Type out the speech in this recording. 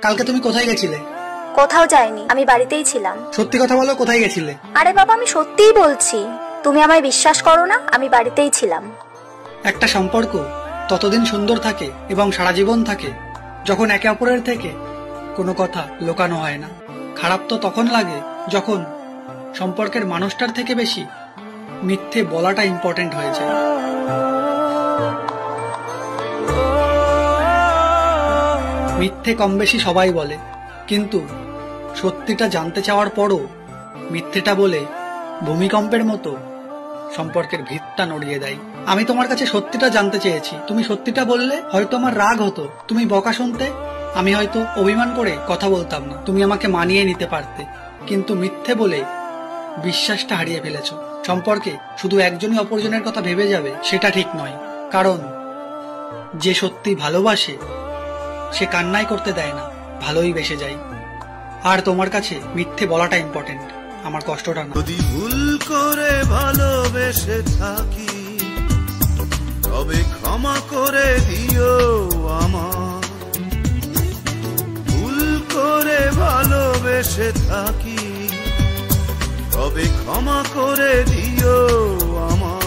কালকে তুমি কোথায় গেছিলে? কোথাও যাইনি, আমি বাড়িতেই ছিলাম। সত্যি কথা বলো, কোথায় গেছিলে? আরে বাবা, আমি সত্যিই বলছি, তুমি আমায় বিশ্বাস করো না? আমি বাড়িতেই ছিলাম। একটা সম্পর্ক ততদিন সুন্দর থাকে এবং সারা জীবন থাকে যখন একে অপরের থেকে কোনো কথা লুকানো হয় না। খারাপ তো তখন লাগে যখন সম্পর্কের মানুষটার থেকে বেশি মিথ্যে বলাটা ইম্পর্টেন্ট হয়ে যায়। মিথ্যে কম বেশি সবাই বলে, কিন্তু সত্যিটা জানতে চাওয়ার পরও মিথ্যেটা বলে ভূমিকম্পের মতো সম্পর্কের ভিতটা নড়িয়ে দেয়। আমি তোমার কাছে সত্যিটা জানতে চেয়েছি, তুমি সত্যিটা বললে হয়তো আমার রাগ হতো, তুমি বকা শুনতে, আমি হয়তো অভিমান করে কথা বলতাম না, তুমি আমাকে মানিয়ে নিতে পারতে। কিন্তু মিথ্যে বলে বিশ্বাসটা হারিয়ে ফেলেছো। সম্পর্কে শুধু একজনই অপরজনের কথা ভেবে যাবে সেটা ঠিক নয়, কারণ যে সত্যি ভালোবাসে সে কান্নাই করতে দেয় না, ভালোই বেসে যায়। আর তোমার কাছে মিথ্যে বলাটা ইম্পর্টেন্ট, আমার কষ্টটা না। যদি ভুল করে ভালোবেসে থাকি তবে ক্ষমা করে দিও আমার। ভুল করে ভালোবেসে থাকি তবে ক্ষমা করে দিও আমার।